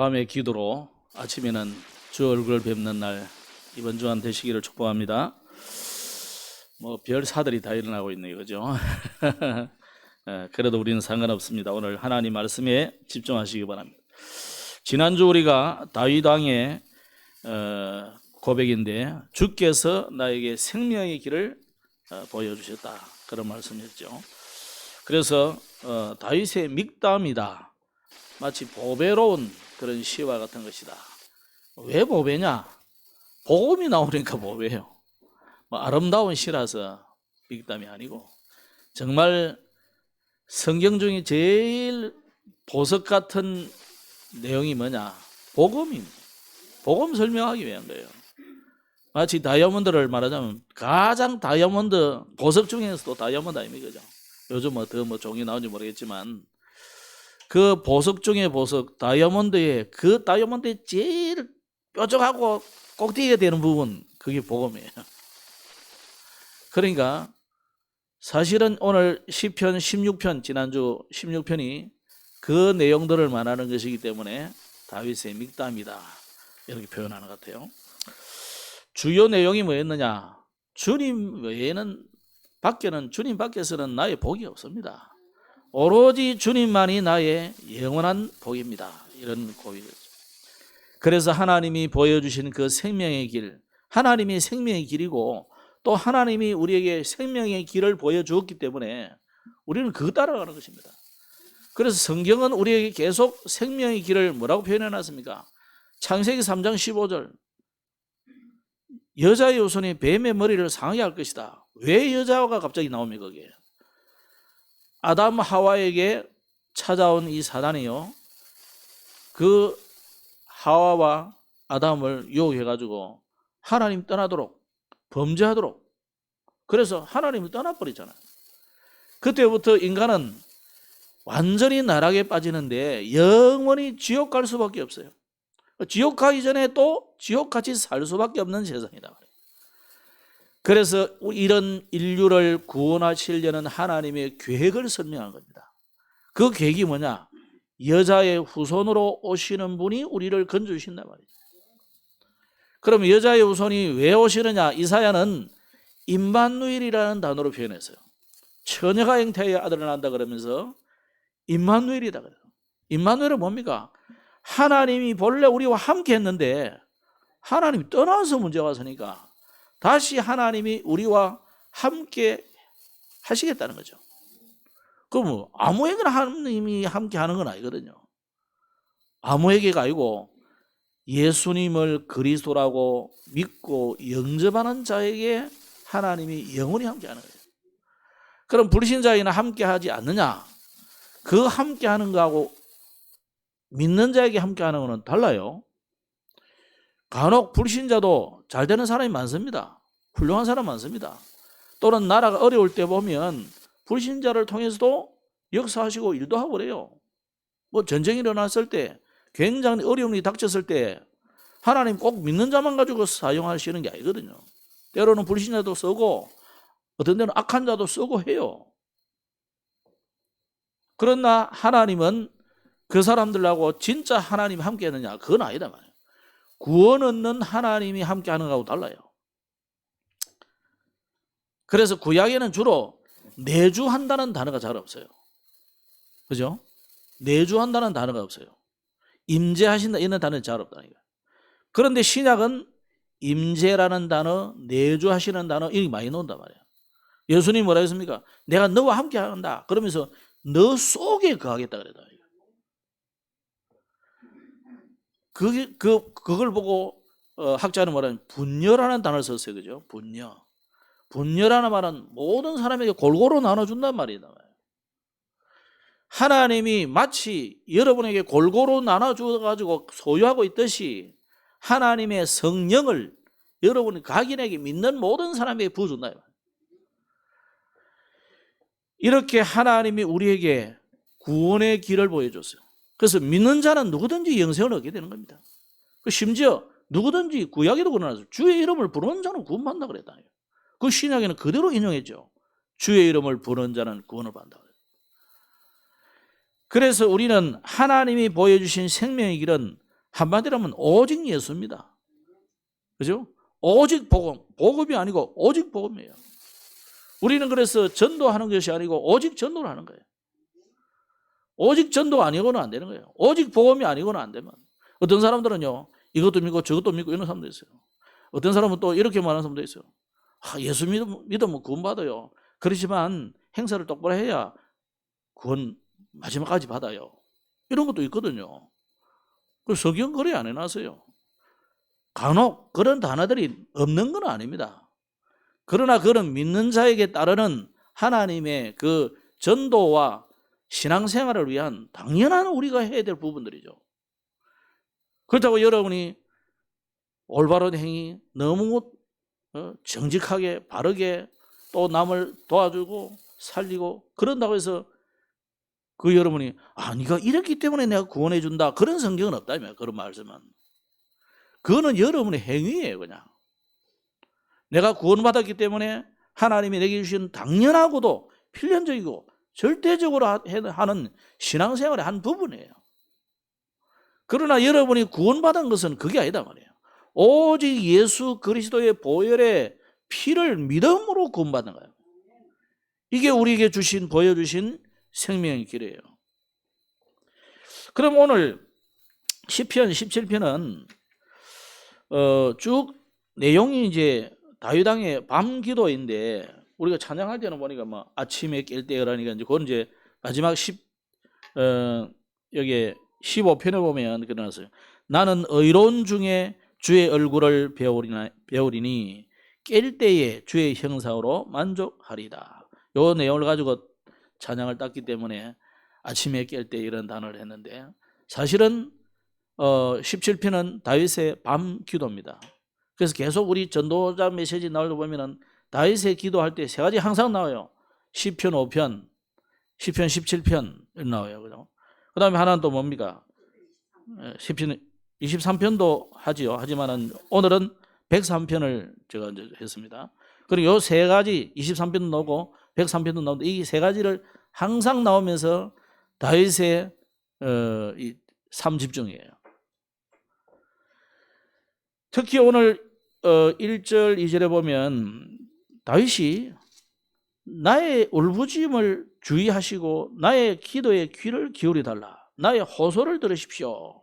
밤의 기도로 아침에는 주 얼굴을 뵙는 날, 이번 주간 되시기를 축복합니다. 별사들이 다 일어나고 있네요, 그죠? 그래도 우리는 상관없습니다. 오늘 하나님 말씀에 집중하시기 바랍니다. 지난주 우리가 다윗 왕의 고백인데, 주께서 나에게 생명의 길을 보여주셨다, 그런 말씀이었죠. 그래서 다윗의 믹담이다, 마치 보배로운 그런 시와 같은 것이다. 왜 보배냐? 복음이 나오니까 보배예요. 아름다운 시라서 믹담이 아니고, 정말 성경 중에 제일 보석 같은 내용이 뭐냐? 복음입니다. 복음 설명하기 위한 거예요. 마치 다이아몬드를 말하자면 가장 다이아몬드, 보석 중에서도 다이아몬드 아닙니까? 그죠? 요즘 더 종이 나온지 모르겠지만, 그 보석 중에 보석, 다이아몬드의 그 다이아몬드의 제일 뾰족하고 꼭대기가 되는 부분, 그게 복음이에요. 그러니까 사실은 오늘 시편 16편, 지난주 16편이 그 내용들을 말하는 것이기 때문에 다윗의 믹담이다, 이렇게 표현하는 것 같아요. 주요 내용이 뭐였느냐? 주님 외에는, 주님 밖에서는 나의 복이 없습니다. 오로지 주님만이 나의 영원한 복입니다, 이런 고백이죠. 그래서 하나님이 보여주신 그 생명의 길, 하나님이 생명의 길이고, 또 하나님이 우리에게 생명의 길을 보여주었기 때문에 우리는 그거 따라가는 것입니다. 그래서 성경은 우리에게 계속 생명의 길을 뭐라고 표현해놨습니까? 창세기 3장 15절, 여자의 후손이 뱀의 머리를 상하게 할 것이다. 왜 여자가 갑자기 나옵니까? 거기에 아담 하와에게 찾아온 이 사단이요, 그 하와와 아담을 유혹해가지고 하나님 떠나도록, 범죄하도록, 그래서 하나님을 떠나버리잖아요. 그때부터 인간은 완전히 나락에 빠지는데 영원히 지옥 갈 수밖에 없어요. 지옥 가기 전에 또 지옥같이 살 수밖에 없는 세상이다. 그래서 이런 인류를 구원하시려는 하나님의 계획을 설명한 겁니다. 그 계획이 뭐냐? 여자의 후손으로 오시는 분이 우리를 건져주신단 말이에요. 그럼 여자의 후손이 왜 오시느냐? 이사야는 임마누엘이라는 단어로 표현했어요. 처녀가 잉태의 아들을 낳는다 그러면서 임마누엘이다 그래요. 임마누엘은 뭡니까? 하나님이 본래 우리와 함께 했는데 하나님이 떠나서 문제가 왔으니까 다시 하나님이 우리와 함께 하시겠다는 거죠. 그럼 아무에게나 하나님이 함께 하는 건 아니거든요. 아무에게가 아니고 예수님을 그리스도라고 믿고 영접하는 자에게 하나님이 영원히 함께 하는 거예요. 그럼 불신자에게는 함께 하지 않느냐? 그 함께 하는 거하고 믿는 자에게 함께 하는 거는 달라요. 간혹 불신자도 잘 되는 사람이 많습니다. 훌륭한 사람 많습니다. 또는 나라가 어려울 때 보면 불신자를 통해서도 역사하시고 일도 하고 그래요. 전쟁이 일어났을 때, 굉장히 어려움이 닥쳤을 때 하나님 꼭 믿는 자만 가지고 사용하시는 게 아니거든요. 때로는 불신자도 쓰고 어떤 데는 악한 자도 쓰고 해요. 그러나 하나님은 그 사람들하고 진짜 하나님이 함께 하느냐? 그건 아니다 말이에요. 구원 얻는 하나님이 함께 하는 거하고 달라요. 그래서 구약에는 주로 내주한다는 단어가 잘 없어요. 그죠? 내주한다는 단어가 없어요. 임재하신다 이런 단어는 잘 없다는 거예요. 그런데 신약은 임재라는 단어, 내주하시는 단어, 이게 많이 나온단 말이에요. 예수님이 뭐라 했습니까? 내가 너와 함께 한다 그러면서 너 속에 거하겠다 그랬다. 그걸 보고 학자는 뭐라면 분녀라는 단어를 썼어요. 그죠? 분녀. 분녀라는 말은 모든 사람에게 골고루 나눠준단 말이다. 하나님이 마치 여러분에게 골고루 나눠주어가지고 소유하고 있듯이 하나님의 성령을 여러분이 각인에게 믿는 모든 사람에게 부어준다. 이렇게 하나님이 우리에게 구원의 길을 보여줬어요. 그래서 믿는 자는 누구든지 영생을 얻게 되는 겁니다. 심지어 누구든지 구약에도 그러나서 주의 이름을 부르는 자는 구원받는다 그랬다. 그 신약에는 그대로 인용했죠. 주의 이름을 부르는 자는 구원을 받는다. 그래서 우리는 하나님이 보여주신 생명의 길은 한마디로 하면 오직 예수입니다. 그죠? 오직 복음, 복음이 아니고 오직 복음이에요. 우리는 그래서 전도하는 것이 아니고 오직 전도를 하는 거예요. 오직 전도가 아니고는 안 되는 거예요. 오직 복음이 아니고는 안 되면. 어떤 사람들은요, 이것도 믿고 저것도 믿고 이런 사람도 있어요. 어떤 사람은 또 이렇게 말하는 사람도 있어요. 예수 믿으면 구원 받아요. 그렇지만 행사를 똑바로 해야 구원 마지막까지 받아요. 이런 것도 있거든요. 그 성경 거래 안 해놨어요. 간혹 그런 단어들이 없는 건 아닙니다. 그러나 그런 믿는 자에게 따르는 하나님의 그 전도와 신앙생활을 위한 당연한 우리가 해야 될 부분들이죠. 그렇다고 여러분이 올바른 행위, 너무 정직하게 바르게 또 남을 도와주고 살리고 그런다고 해서 그 여러분이 네가 이랬기 때문에 내가 구원해 준다, 그런 성경은 없다며. 그런 말씀은 그거는 여러분의 행위예요. 그냥 내가 구원받았기 때문에 하나님이 내게 주신 당연하고도 필연적이고 절대적으로 하는 신앙생활의 한 부분이에요. 그러나 여러분이 구원받은 것은 그게 아니다 말이에요. 오직 예수 그리스도의 보혈의 피를 믿음으로 구원받는 거예요. 이게 우리에게 보여주신 생명의 길이에요. 그럼 오늘 시편 17편은 쭉 내용이 이제 다윗 왕의 밤 기도인데, 우리가 찬양할 때는 보니까 아침에 깰 때라니까 이제 그건 이제 마지막 여기 15편에 보면 그러나서요. 나는 의로운 중에 주의 얼굴을 배우리니 깰 때에 주의 형상으로 만족하리다. 요 내용을 가지고 찬양을 땄기 때문에 아침에 깰 때 이런 단어를 했는데, 사실은 17편은 다윗의 밤 기도입니다. 그래서 계속 우리 전도자 메시지 나올 때 보면은 다윗의 기도할 때 세 가지 항상 나와요. 시편 5편, 시편 17편 나와요. 그 다음에 하나는 또 뭡니까? 시편 23편도 하지요. 하지만은 오늘은 103편을 제가 이제 했습니다. 그리고 요 세 가지 23편도 나오고 103편도 나오는데 이 세 가지를 항상 나오면서 다윗의 이 삶 집중이에요. 특히 오늘 1절 2절에 보면 다윗이 나의 울부짖음을 주의하시고 나의 기도에 귀를 기울여 달라. 나의 호소를 들으십시오.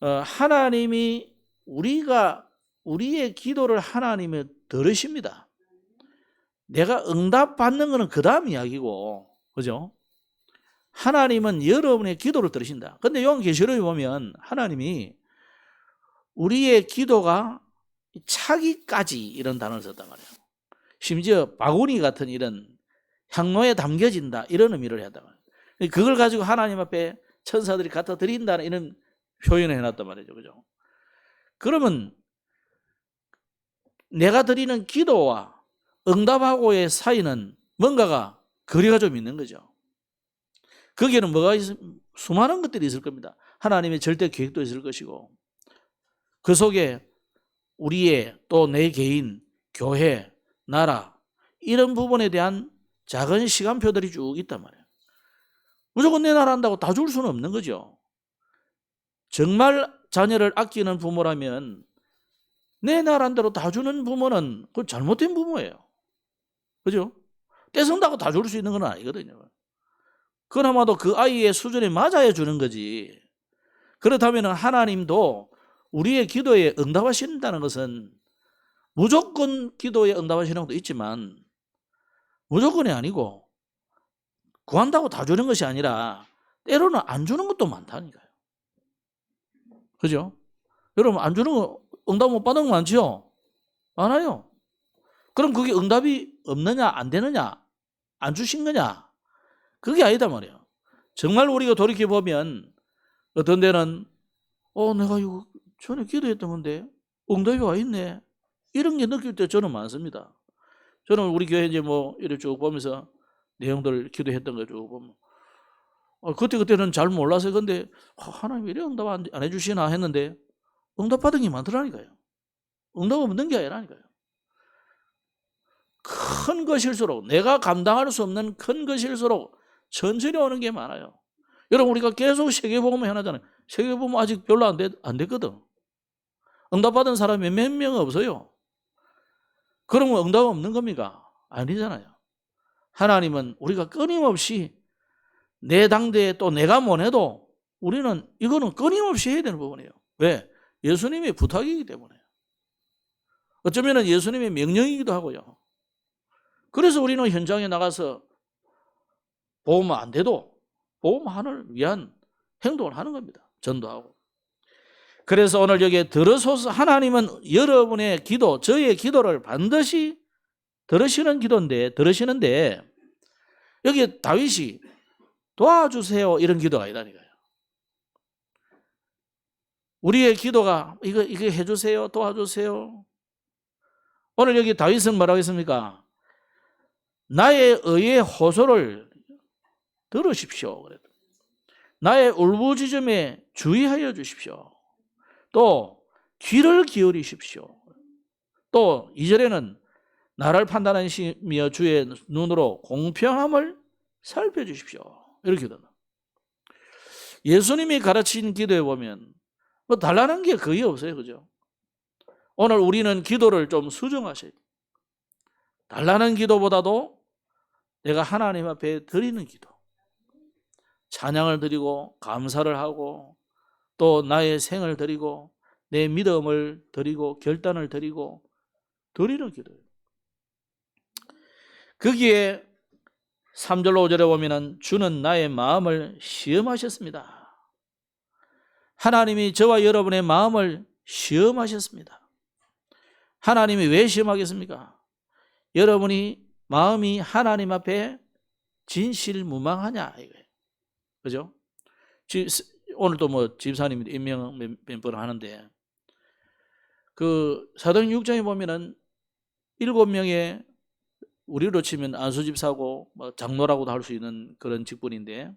하나님이 우리의 기도를 하나님이 들으십니다. 내가 응답받는 것은 그 다음 이야기고, 그죠? 하나님은 여러분의 기도를 들으신다. 근데 요한계시록에 보면 하나님이 우리의 기도가 차기까지 이런 단어를 썼단 말이에요. 심지어 바구니 같은 이런 향로에 담겨진다, 이런 의미를 했단 말이에요. 그걸 가지고 하나님 앞에 천사들이 갖다 드린다는 이런 표현을 해놨단 말이죠. 그죠? 그러면 내가 드리는 기도와 응답하고의 사이는 뭔가가 거리가 좀 있는 거죠. 거기에는 수많은 것들이 있을 겁니다. 하나님의 절대 계획도 있을 것이고, 그 속에 우리의 또 내 개인, 교회, 나라, 이런 부분에 대한 작은 시간표들이 쭉 있단 말이에요. 무조건 내 나라 한다고 다 줄 수는 없는 거죠. 정말 자녀를 아끼는 부모라면 내 나라대로 다 주는 부모는 그건 잘못된 부모예요. 그죠? 떼쓴다고 다 줄 수 있는 건 아니거든요. 그나마도 그 아이의 수준에 맞아야 주는 거지. 그렇다면 하나님도 우리의 기도에 응답하신다는 것은 무조건 기도에 응답하시는 것도 있지만 무조건이 아니고 구한다고 다 주는 것이 아니라 때로는 안 주는 것도 많다니까요. 그죠? 여러분, 안 주는 거 응답 못 받는 거 많지요? 많아요. 그럼 그게 응답이 없느냐 안 되느냐 안 주신 거냐, 그게 아니다 말이에요. 정말 우리가 돌이켜보면 어떤 데는 내가 이거 전에 기도했던 건데 응답이 와 있네, 이런 게 느낄 때 저는 많습니다. 저는 우리 교회 이제 이렇게 쭉 보면서 내용들 기도했던 거 쭉 보면 그때는 잘 몰라서 근데 하나님이 이래 응답 안 해주시나 했는데 응답 받은 게 많더라니까요. 응답 없는 게 아니라니까요. 큰 것일수록, 내가 감당할 수 없는 큰 것일수록 천천히 오는 게 많아요. 여러분 우리가 계속 세계복음을 해나잖아요. 세계복음 아직 별로 안 됐거든. 응답받은 사람이 몇 명 없어요. 그러면 응답 없는 겁니까? 아니잖아요. 하나님은 우리가 끊임없이 내 당대에 또 내가 못해도 우리는 이거는 끊임없이 해야 되는 부분이에요. 왜? 예수님의 부탁이기 때문에. 어쩌면 예수님의 명령이기도 하고요. 그래서 우리는 현장에 나가서 복음 안 돼도 복음을 위한 행동을 하는 겁니다. 전도하고. 그래서 오늘 여기에 들으소서, 하나님은 여러분의 기도, 저의 기도를 반드시 들으시는데 여기에 다윗이 도와주세요 이런 기도가 아니라니까요. 우리의 기도가 이거 해주세요, 도와주세요. 오늘 여기 다윗은 뭐라고 했습니까? 나의 의의 호소를 들으십시오. 나의 울부짖음에 주의하여 주십시오. 또 귀를 기울이십시오. 또 2절에는 나를 판단하시며 주의 눈으로 공평함을 살펴주십시오. 이렇게 기도합니다. 예수님이 가르친 기도에 보면 뭐 달라는 게 거의 없어요. 그죠? 오늘 우리는 기도를 좀 수정하셔야 돼요. 달라는 기도보다도 내가 하나님 앞에 드리는 기도, 찬양을 드리고 감사를 하고 또 나의 생을 드리고 내 믿음을 드리고 결단을 드리고 드리는 기도예요. 거기에 3절로 5절에 보면은 주는 나의 마음을 시험하셨습니다. 하나님이 저와 여러분의 마음을 시험하셨습니다. 하나님이 왜 시험하겠습니까? 여러분이 마음이 하나님 앞에 진실무망하냐 이거예요. 그죠? 오늘도 뭐 집사님이 임명 몇 번 하는데 그 사도행 6장에 보면은 7명의 우리로 치면 안수집사고 뭐 장로라고도 할 수 있는 그런 직분인데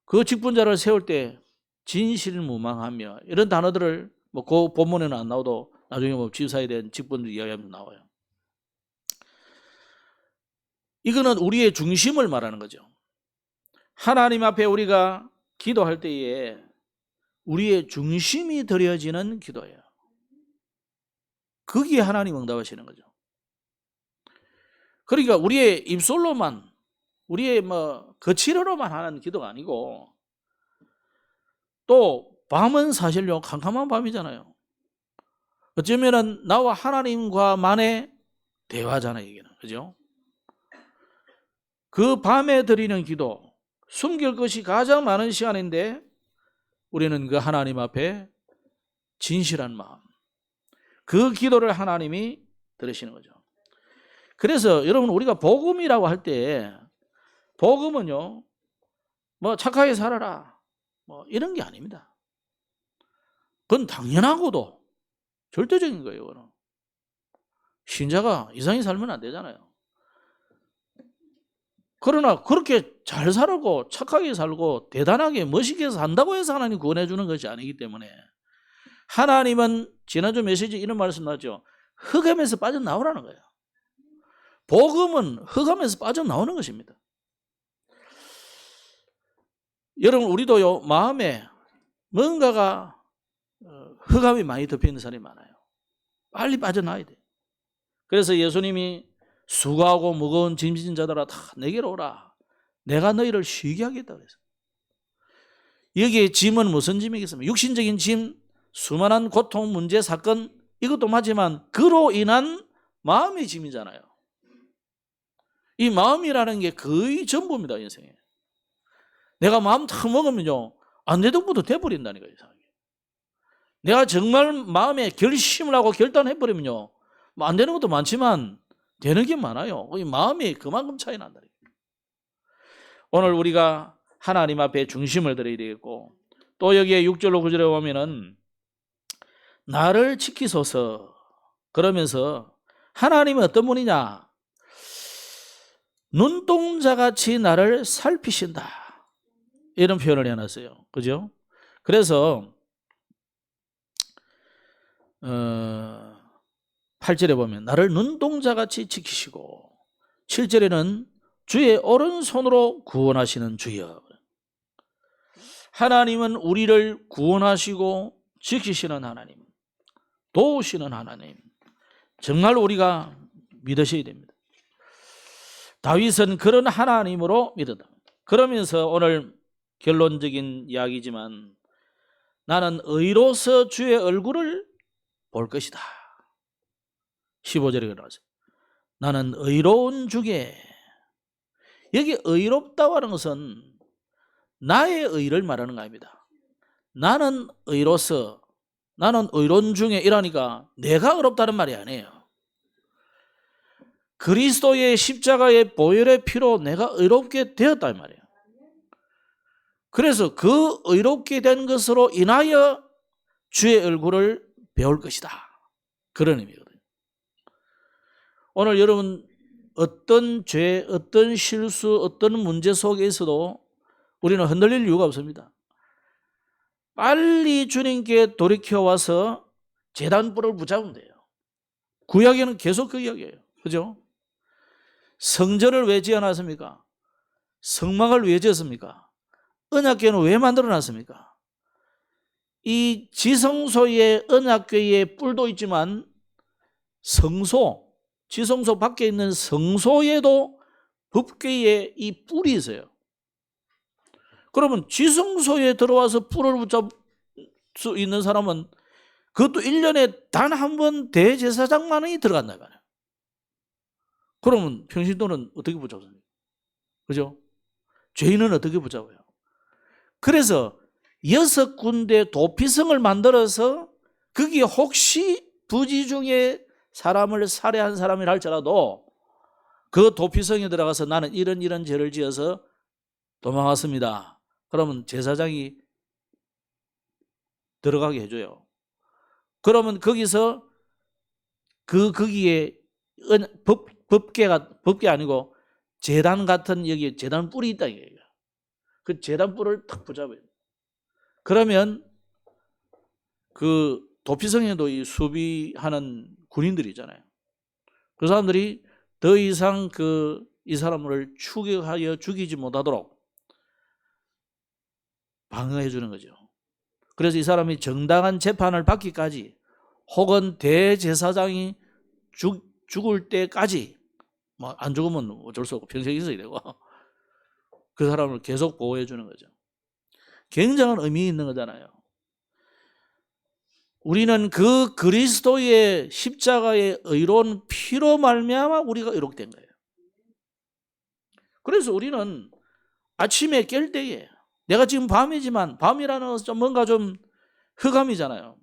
그 직분자를 세울 때 진실무망하며 이런 단어들을 뭐 그 본문에는 안 나오도 나중에 뭐 집사에 대한 직분들 이야기하면서 나와요. 이거는 우리의 중심을 말하는 거죠. 하나님 앞에 우리가 기도할 때에 우리의 중심이 드려지는 기도예요. 거기에 하나님 응답하시는 거죠. 그러니까 우리의 입술로만, 우리의 뭐 거칠어로만 하는 기도가 아니고 또 밤은 사실요 캄캄한 밤이잖아요. 어쩌면은 나와 하나님과만의 대화잖아요, 이게는. 그죠? 그 밤에 드리는 기도, 숨길 것이 가장 많은 시간인데 우리는 그 하나님 앞에 진실한 마음, 그 기도를 하나님이 들으시는 거죠. 그래서 여러분 우리가 복음이라고 할 때 복음은요 뭐 착하게 살아라 뭐 이런 게 아닙니다. 그건 당연하고도 절대적인 거예요. 그건. 신자가 이상히 살면 안 되잖아요. 그러나 그렇게 잘 살고 착하게 살고 대단하게 멋있게 산다고 해서 하나님 구원해 주는 것이 아니기 때문에 하나님은 지난주 메시지 이런 말씀 나왔죠. 흑암에서 빠져나오라는 거예요. 복음은 흑암에서 빠져나오는 것입니다. 여러분 우리도요 마음에 뭔가가 흑암이 많이 덮여있는 사람이 많아요. 빨리 빠져나와야 돼요. 그래서 예수님이 수고하고 무거운 짐진 자들아 다 내게로 오라. 내가 너희를 쉬게 하겠다 그래서. 여기에 짐은 무슨 짐이겠습니까? 육신적인 짐, 수많은 고통, 문제, 사건 이것도 맞지만 그로 인한 마음의 짐이잖아요. 이 마음이라는 게 거의 전부입니다. 인생에. 내가 마음 탁 먹으면요 안 되던 것도 돼버린다니까요. 내가 정말 마음에 결심을 하고 결단해버리면요 뭐 안 되는 것도 많지만 되는 게 많아요. 이 마음이 그만큼 차이 난다. 오늘 우리가 하나님 앞에 중심을 드려야 되겠고 또 여기에 6절로 9절에 보면은 나를 지키소서 그러면서 하나님은 어떤 분이냐? 눈동자같이 나를 살피신다. 이런 표현을 해놨어요. 그죠? 그래서 8절에 보면 나를 눈동자같이 지키시고 7절에는 주의 오른손으로 구원하시는 주여. 하나님은 우리를 구원하시고 지키시는 하나님, 도우시는 하나님, 정말 우리가 믿으셔야 됩니다. 다윗은 그런 하나님으로 믿었다. 그러면서 오늘 결론적인 이야기지만 나는 의로서 주의 얼굴을 볼 것이다. 15절에 나와서 나는 의로운 주께, 여기 의롭다고 하는 것은 나의 의를 말하는 거 아닙니다. 나는 의로서, 나는 의로운 중에 이라니까 내가 의롭다는 말이 아니에요. 그리스도의 십자가의 보혈의 피로 내가 의롭게 되었단 말이에요. 그래서 그 의롭게 된 것으로 인하여 주의 얼굴을 배울 것이다. 그런 의미거든요. 오늘 여러분 어떤 죄, 어떤 실수, 어떤 문제 속에 있어도 우리는 흔들릴 이유가 없습니다. 빨리 주님께 돌이켜와서 제단불을 붙잡으면 돼요. 구약에는 계속 그 이야기예요. 그죠? 성전을 왜 지어놨습니까? 성막을 왜 지었습니까? 언약궤는 왜 만들어놨습니까? 이 지성소의 언약궤에 뿔도 있지만 성소, 지성소 밖에 있는 성소에도 법궤에 이 뿔이 있어요. 그러면 지성소에 들어와서 뿔을 붙잡을 수 있는 사람은 그것도 1년에 단 한 번 대제사장만이 들어간다 말이에요. 그러면 평신도는 어떻게 붙잡습니까? 그죠? 죄인은 어떻게 붙잡아요? 그래서 6군데 도피성을 만들어서 거기에 혹시 부지 중에 사람을 살해한 사람이라 할지라도 그 도피성에 들어가서 나는 이런 죄를 지어서 도망왔습니다. 그러면 제사장이 들어가게 해줘요. 그러면 거기서 거기에 법궤 아니고 제단 같은 여기 제단 뿔이 있다 이거예요. 그 제단 뿔을 탁 붙잡아요. 그러면 그 도피성에도 이 수비하는 군인들이 있잖아요. 그 사람들이 더 이상 이 사람을 추격하여 죽이지 못하도록 방어해 주는 거죠. 그래서 이 사람이 정당한 재판을 받기까지 혹은 대제사장이 죽을 때까지 뭐 안 죽으면 어쩔 수 없고 평생 있어야 되고 그 사람을 계속 보호해 주는 거죠. 굉장한 의미 있는 거잖아요. 우리는 그 그리스도의 십자가의 의로운 피로 말미암아 우리가 의롭게 된 거예요. 그래서 우리는 아침에 깰 때에 내가 지금 밤이지만 밤이라는 것은 뭔가 좀 흑암이잖아요.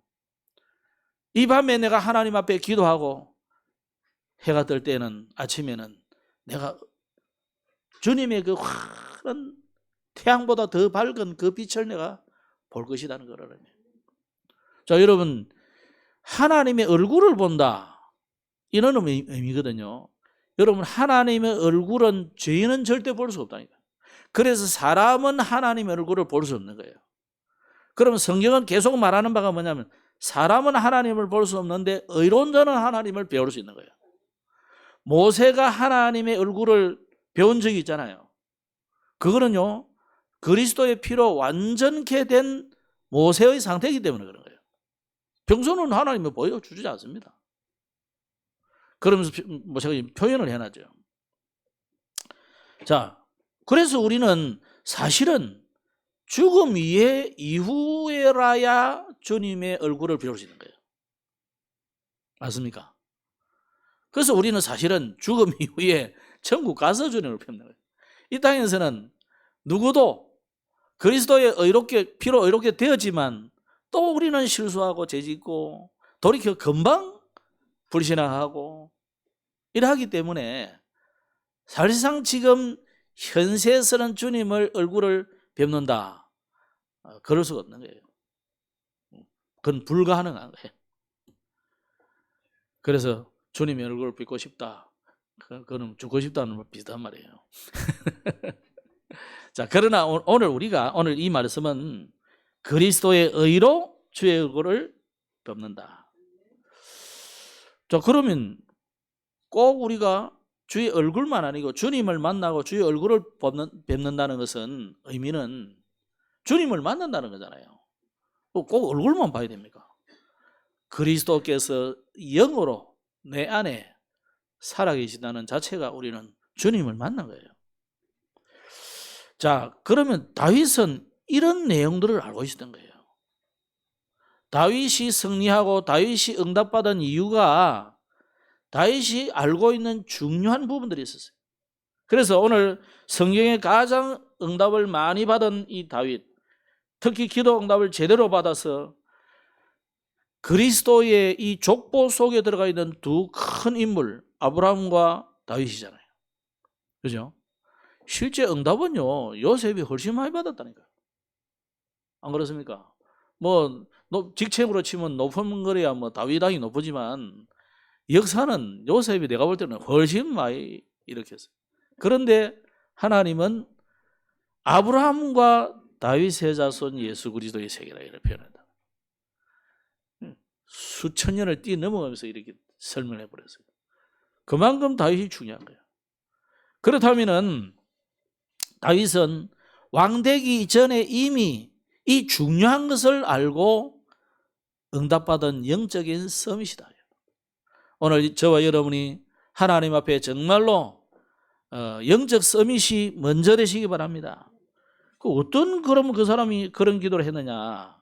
이 밤에 내가 하나님 앞에 기도하고 해가 뜰 때는 아침에는 내가 주님의 그 환한 태양보다 더 밝은 그 빛을 내가 볼 것이라는 거라며. 자, 여러분 하나님의 얼굴을 본다 이런 의미거든요. 여러분 하나님의 얼굴은 죄인은 절대 볼 수 없다니까. 그래서 사람은 하나님의 얼굴을 볼 수 없는 거예요. 그러면 성경은 계속 말하는 바가 뭐냐면 사람은 하나님을 볼 수 없는데 의로운 자는 하나님을 배울 수 있는 거예요. 모세가 하나님의 얼굴을 배운 적이 있잖아요. 그거는요 그리스도의 피로 완전케 된 모세의 상태이기 때문에 그런 거예요. 평소는 하나님을 보여주지 않습니다. 그러면서 뭐 제가 표현을 해놨죠. 자, 그래서 우리는 사실은 죽음 이후에라야 주님의 얼굴을 배울 수 있는 거예요. 맞습니까? 그래서 우리는 사실은 죽음 이후에 천국 가서 주님을 뵙는 거예요. 이 땅에서는 누구도 그리스도의 피로 의롭게 되었지만 또 우리는 실수하고 죄짓고 돌이켜 금방 불신앙하고 이러하기 때문에 사실상 지금 현세에서는 주님을 얼굴을 뵙는다. 그럴 수가 없는 거예요. 그건 불가능한 거예요. 그래서 주님의 얼굴을 뵙고 싶다. 그거는 죽고 싶다는 말 비슷한 말이에요. 자, 그러나 오늘 이 말씀은 그리스도의 의로 주의 얼굴을 뵙는다. 자, 그러면 꼭 우리가 주의 얼굴만 아니고 주님을 만나고 주의 얼굴을 뵙는다는 것은 의미는 주님을 만난다는 거잖아요. 꼭 얼굴만 봐야 됩니까? 그리스도께서 영으로 내 안에 살아계시다는 자체가 우리는 주님을 만난 거예요. 자, 그러면 다윗은 이런 내용들을 알고 있었던 거예요. 다윗이 승리하고 다윗이 응답받은 이유가 다윗이 알고 있는 중요한 부분들이 있었어요. 그래서 오늘 성경에 가장 응답을 많이 받은 이 다윗, 특히 기도 응답을 제대로 받아서 그리스도의 이 족보 속에 들어가 있는 두 큰 인물, 아브라함과 다윗이잖아요. 그죠? 실제 응답은요, 요셉이 훨씬 많이 받았다니까요. 안 그렇습니까? 뭐 직책으로 치면 높은 거래야 뭐 다윗왕이 높지만 역사는 요셉이 내가 볼 때는 훨씬 많이 일으켰어요. 그런데 하나님은 아브라함과 다윗의 자손 예수 그리스도의 세계라 이렇게 표현한다. 수천 년을 뛰어넘어가면서 이렇게 설명해 버렸어요. 그만큼 다윗이 중요한 거예요. 그렇다면은 다윗은 왕되기 이전에 이미 이 중요한 것을 알고 응답받은 영적인 서밋이다. 오늘 저와 여러분이 하나님 앞에 정말로 영적 서밋이 먼저 되시기 바랍니다. 어떤 그러면 그 사람이 그런 기도를 했느냐,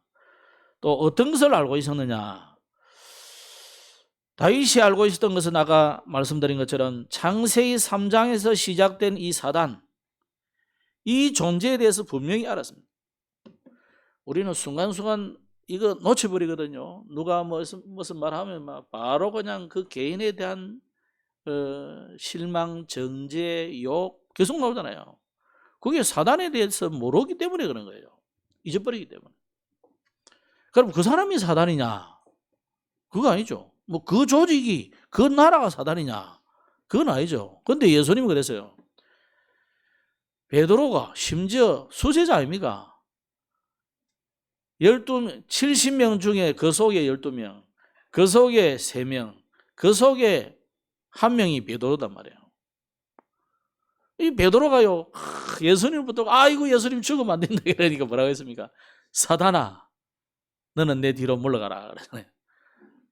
또 어떤 것을 알고 있었느냐. 다윗이 알고 있었던 것은 아까 말씀드린 것처럼 창세기 3장에서 시작된 이 사단, 이 존재에 대해서 분명히 알았습니다. 우리는 순간순간 이거 놓쳐버리거든요. 누가 무슨 말하면 막 바로 그냥 그 개인에 대한 실망, 정죄, 욕 계속 나오잖아요. 그게 사단에 대해서 모르기 때문에 그런 거예요. 잊어버리기 때문에. 그럼 그 사람이 사단이냐? 그거 아니죠. 뭐 그 조직이, 그 나라가 사단이냐? 그건 아니죠. 그런데 예수님은 그랬어요. 베드로가 심지어 수제자 아닙니까? 70명 중에 그 속에 12명, 그 속에 3명, 그 속에 1명이 베드로단 말이에요. 이 베드로가요, 예수님부터 아이고 예수님 죽으면 안 된다 그러니까 뭐라고 했습니까? 사단아, 너는 내 뒤로 물러가라 그러잖아요.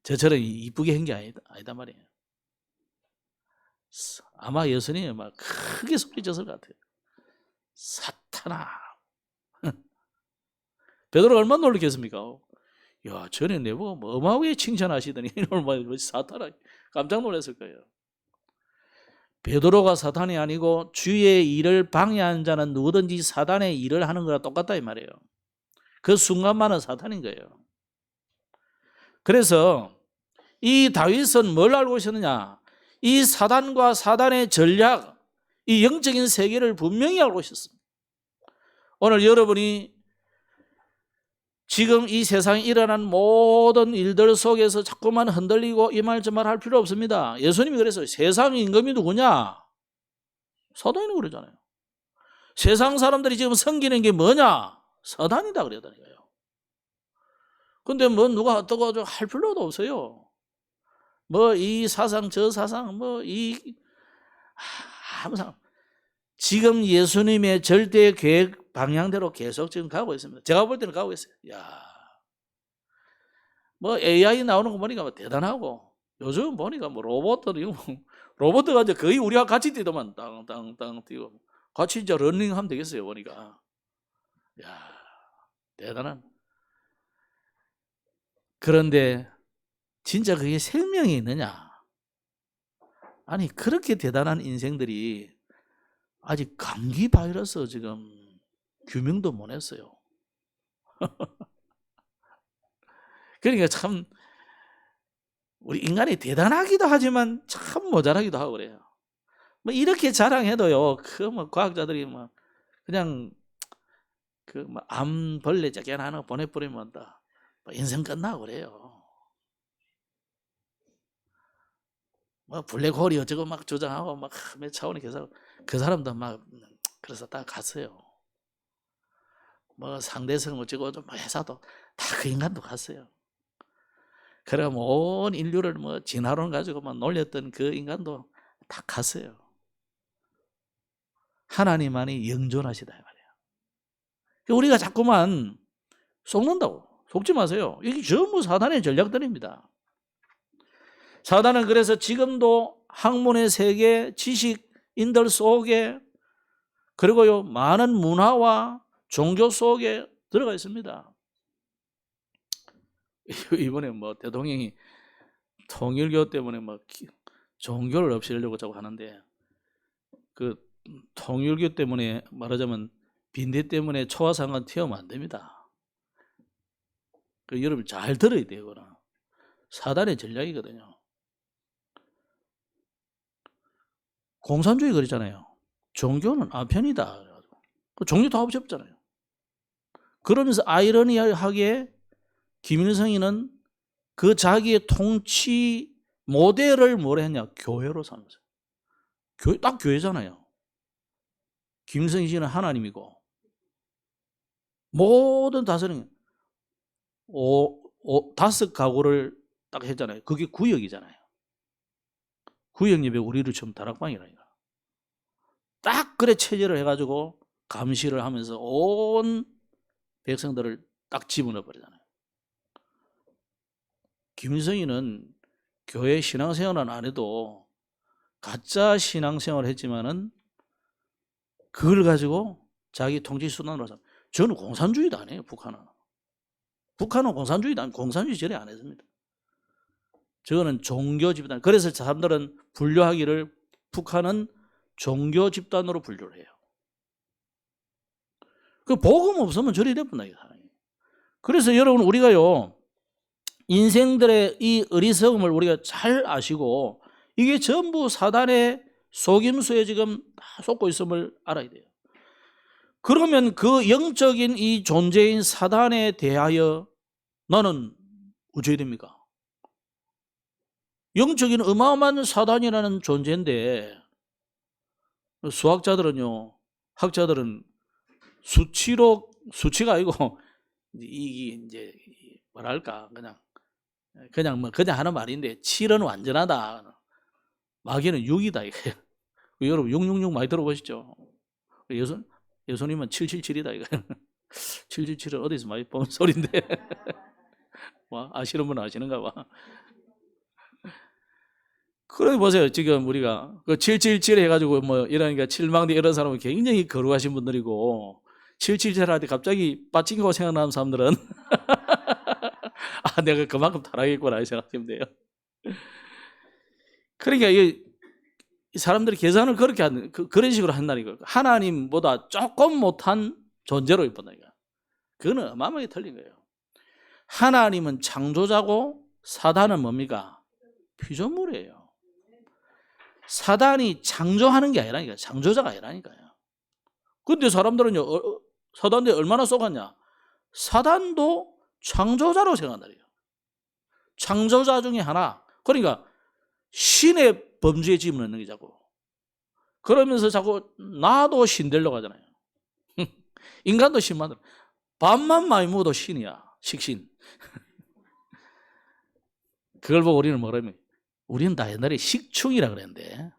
저처럼 이쁘게 한 게 아니다 말이에요. 아마 예수님이 막 크게 소리쳤을 것 같아요. 사탄아. 베드로가 얼마나 놀랐겠습니까? 야, 전에 내보고 뭐 어마어마하게 칭찬하시더니 오늘 사탄아. 깜짝 놀랐을 거예요. 베드로가 사탄이 아니고 주의 일을 방해하는 자는 누구든지 사단의 일을 하는 거랑 똑같다 이 말이에요. 그 순간만은 사탄인 거예요. 그래서 이 다윗은 뭘 알고 있었느냐? 이 사단과 사단의 전략, 이 영적인 세계를 분명히 알고 있었습니다. 오늘 여러분이 지금 이 세상에 일어난 모든 일들 속에서 자꾸만 흔들리고 이 말 저 말 할 필요 없습니다. 예수님이 그랬어요. 세상 임금이 누구냐? 사단이라고 그러잖아요. 세상 사람들이 지금 섬기는 게 뭐냐? 사단이다 그러더라고요. 근데 뭐 누가 어떠고 할 필요도 없어요. 뭐 이 사상 저 사상 뭐 이 항상 지금 예수님의 절대 계획 방향대로 계속 지금 가고 있습니다. 제가 볼 때는 가고 있어요. 야, 뭐 AI 나오는 거 보니까 뭐 대단하고 요즘 보니까 뭐 로봇들가 이제 거의 우리와 같이 뛰더만 땅땅땅 뛰고 같이 이제 러닝하면 되겠어요 보니까. 야, 대단한. 그런데 진짜 그게 생명이 있느냐? 아니 그렇게 대단한 인생들이 아직 감기 바이러스 지금 규명도 못 했어요. 그러니까 참 우리 인간이 대단하기도 하지만 참 모자라기도 하고 그래요. 뭐 이렇게 자랑해도요, 그 뭐 과학자들이 뭐 그냥 그 뭐 암벌레 짝게 하나 보내버리면 다 인생 끝나고 그래요. 뭐 블랙홀이 어쩌고 막 주장하고 막 몇 차원이 계속 그 사람도 막 그래서 다 갔어요. 뭐 상대성 어쩌고 좀 회사도 다 그 인간도 갔어요. 그래 온 인류를 뭐 진화론 가지고 막 놀렸던 그 인간도 다 갔어요. 하나님만이 영존하시다 이 말이에요. 우리가 자꾸만 속는다고. 속지 마세요. 이게 전부 사단의 전략들입니다. 사단은 그래서 지금도 학문의 세계, 지식인들 속에, 그리고요 많은 문화와 종교 속에 들어가 있습니다. 이번에 뭐 대통령이 통일교 때문에 뭐 종교를 없애려고 자꾸 하는데, 그 통일교 때문에 말하자면 빈대 때문에 초화상관 튀어면 안 됩니다. 그 여러분 잘 들어야 돼요. 그거는 사단의 전략이거든요. 공산주의 그랬잖아요. 종교는 아편이다. 종교 다 없애잖아요. 그러면서 아이러니하게 김일성이는 그 자기의 통치 모델을 뭐라 했냐? 교회로 삼았어요. 딱 교회잖아요. 김일성 씨는 하나님이고 모든 다스리는 5가구를 딱 했잖아요. 그게 구역이잖아요. 구역 예배 우리를 처음 다락방이라니까. 딱 그래 체제를 해가지고 감시를 하면서 온 백성들을 딱 집어넣어 버리잖아요. 김일성이는 교회 신앙생활은 안 해도 가짜 신앙생활을 했지만은 그걸 가지고 자기 통치 수단으로 해서, 저는 공산주의도 안 해요. 북한은 공산주의도 안, 공산주의 전혀 안 했습니다. 저거는 종교 집단. 그래서 사람들은 분류하기를 북한은 종교 집단으로 분류를 해요. 그 복음 없으면 저리 돼버린다. 그래서 여러분 우리가요 인생들의 이 어리석음을 우리가 잘 아시고 이게 전부 사단의 속임수에 지금 다 속고 있음을 알아야 돼요. 그러면 그 영적인 이 존재인 사단에 대하여 나는 어찌해야 됩니까? 영적인 어마어마한 사단이라는 존재인데, 수학자들은요, 학자들은 수치가 아니고 이게 이제 뭐랄까 그냥 하는 말인데, 7은 완전하다, 마귀는 6이다 이거예요. 여러분 666 많이 들어보시죠? 예수님은 777이다 이거예요. 777은 어디서 많이 본 소리인데 아시는 분은 아시는가 봐. 그러니 보세요. 지금 우리가 그 777 해가지고 뭐 이러니까 칠망대 이런 사람은 굉장히 거룩하신 분들이고, 777 할 때 갑자기 빠찡하고 생각나는 사람들은 내가 그만큼 타락했구나 이 생각하면 돼요. 그러니까 이 사람들이 계산을 그렇게 그런 식으로 한다니까. 하나님보다 조금 못한 존재로 본다니까. 그거는 어마어마하게 틀린 거예요. 하나님은 창조자고 사단은 뭡니까? 피조물이에요. 사단이 창조하는 게 아니라니까요. 창조자가 아니라니까요. 근데 사람들은요, 사단에 얼마나 속았냐? 사단도 창조자로 생각한다니까요. 창조자 중에 하나. 그러니까 신의 범주에 집어넣는 게 자꾸. 그러면서 자꾸 나도 신 되려고 하잖아요. 인간도 신 만들어. 밥만 많이 먹어도 신이야. 식신. 그걸 보고 우리는 뭐라면, 우리는 다 옛날에 식충이라 그랬는데,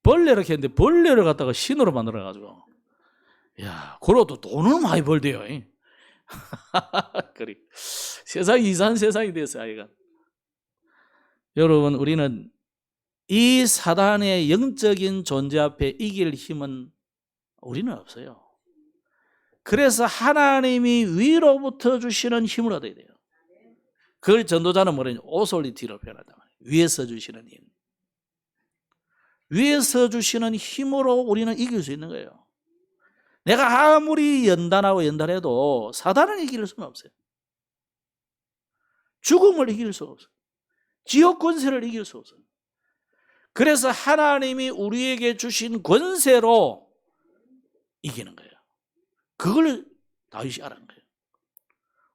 벌레를 했는데 벌레를 갖다가 신으로 만들어가지고, 야, 그러도 돈을 많이 벌대요. 그래. 세상이 이상한 세상이 됐어요, 아이가. 여러분, 우리는 이 사단의 영적인 존재 앞에 이길 힘은 우리는 없어요. 그래서 하나님이 위로부터 주시는 힘을 얻어야 돼요. 그걸 전도자는 뭐냐면 오솔리티로 표현하다. 위에서 주시는 힘. 위에서 주시는 힘으로 우리는 이길 수 있는 거예요. 내가 아무리 연단해도 사단을 이길 수는 없어요. 죽음을 이길 수 없어요. 지옥 권세를 이길 수 없어요. 그래서 하나님이 우리에게 주신 권세로 이기는 거예요. 그걸 다윗이 알은 거예요.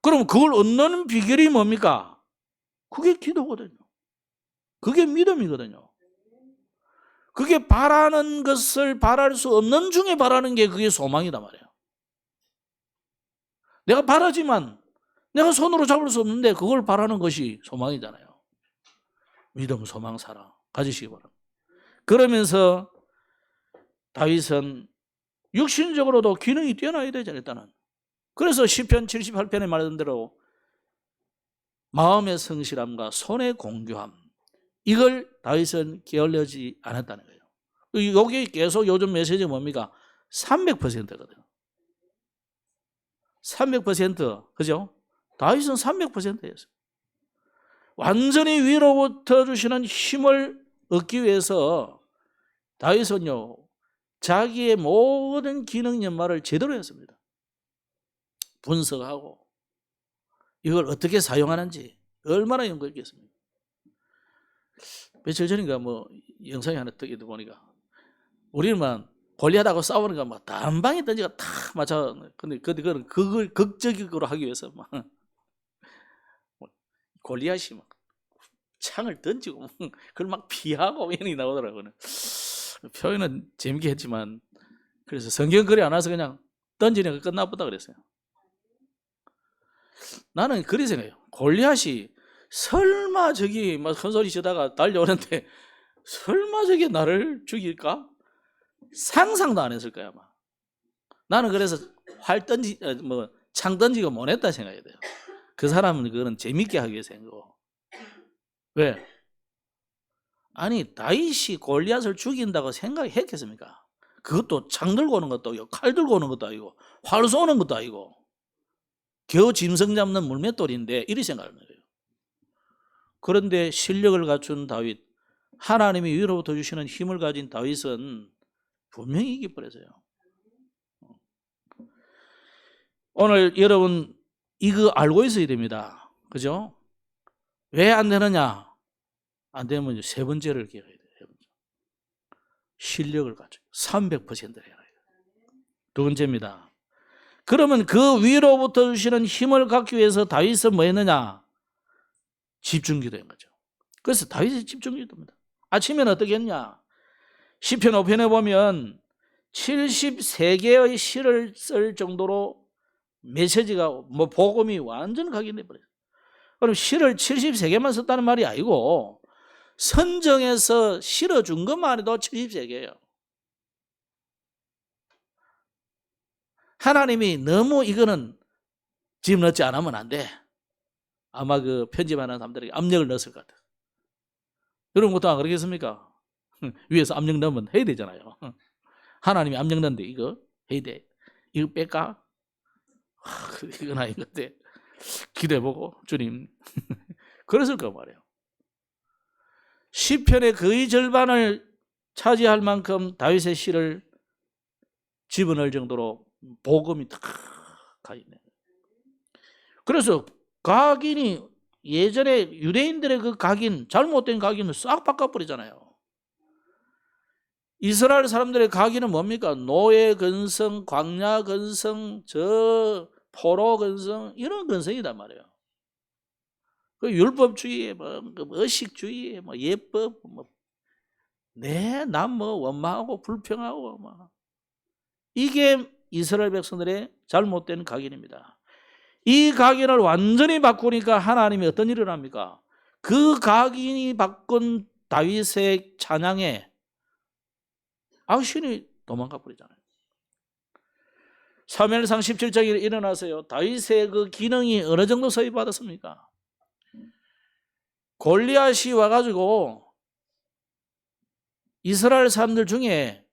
그럼 그걸 얻는 비결이 뭡니까? 그게 기도거든요. 그게 믿음이거든요. 그게 바라는 것을 바랄 수 없는 중에 바라는 게 그게 소망이다 말이에요. 내가 바라지만 내가 손으로 잡을 수 없는데 그걸 바라는 것이 소망이잖아요. 믿음, 소망, 사랑 가지시기 바랍니다. 그러면서 다윗은 육신적으로도 기능이 뛰어나야 되잖아요, 일단은. 그래서 시편 78편에 말한 대로 마음의 성실함과 손의 공교함, 이걸 다윗은 게을르지 않았다는 거예요. 여기 계속 요즘 메시지가 뭡니까? 300%거든요. 300%, 그죠? 다윗은 300%였어요. 완전히 위로부터 주시는 힘을 얻기 위해서 다윗은요, 자기의 모든 기능 연말을 제대로 했습니다. 분석하고 이걸 어떻게 사용하는지 얼마나 연구했겠습니까? 며칠 전인가 뭐 영상이 하나 뜨기도 보니까 우리는 골리앗하고 싸우는 거 막 단방에 던지가 다 맞아. 근데 그걸 극적으로 하기 위해서 막 골리앗이 막 창을 던지고 그걸 막 피하고 이런 게 나오더라고요. 표현은 재밌게 했지만 그래서 성경 글이 안 와서 그냥 던지는 거 끝나보다 그랬어요. 나는 그리 생각해요. 골리앗이 설마 저기 막 큰 소리 치다가 달려오는데 설마 저게 나를 죽일까? 상상도 안 했을 거야 아마. 나는 그래서 창 던지고 못 했다 생각해야 돼요. 그 사람은 그거는 재밌게 하기 위해서 한 거고. 왜? 아니 다윗이 골리앗을 죽인다고 생각했겠습니까? 그것도 창 들고 오는 것도 아니고 칼 들고 오는 것도 아니고 활 쏘는 것도 아니고 겨우 짐승 잡는 물맷돌인데 이리 생각하는 거예요. 그런데 실력을 갖춘 다윗, 하나님이 위로부터 주시는 힘을 가진 다윗은 분명히 이겨버렸어요. 오늘 여러분 이거 알고 있어야 됩니다. 그죠? 왜 안 되느냐? 안 되면 세 번째를 기억해야 돼요. 실력을 갖춰요. 300%를 해야 돼요. 두 번째입니다. 그러면 그 위로부터 주시는 힘을 갖기 위해서 다윗은 뭐 했느냐? 집중기도인 거죠. 그래서 다윗이 집중기도입니다. 아침에는 어떻게 했냐? 시편 5편에 보면 73개의 시를 쓸 정도로 메시지가 뭐 복음이 완전 각인돼 버려요. 그럼 시를 73개만 썼다는 말이 아니고 선정해서 실어준 것만 해도 73개예요. 하나님이 너무 이거는 지금 넣지 않으면 안 돼. 아마 그 편집하는 사람들에게 압력을 넣었을 것 같아요. 여러분 것도 안 그러겠습니까? 위에서 압력 넣으면 해야 되잖아요. 하나님이 압력 넣는데 이거 해야 돼. 이거 뺄까? 이건 아닌 것 같아. 기도해보고 주님. 그랬을 거 말이에요. 시편의 거의 절반을 차지할 만큼 다윗의 시를 집어넣을 정도로 복음이 탁 가있네. 그래서 각인이 예전에 유대인들의 그 각인, 잘못된 각인을 싹 바꿔버리잖아요. 이스라엘 사람들의 각인은 뭡니까? 노예 근성, 광야 근성, 포로 근성, 이런 근성이단 말이에요. 그 율법주의, 의식주의, 예법, 난 원망하고 불평하고 이게 이스라엘 백성들의 잘못된 각인입니다. 이 각인을 완전히 바꾸니까 하나님이 어떤 일을 합니까? 그 각인이 바꾼 다윗의 찬양에 악신이 도망가 버리잖아요. 사무엘상 17장에 일어나서요. 다윗의 그 기능이 어느 정도 소유받았습니까? 골리앗이 와가지고 이스라엘 사람들 중에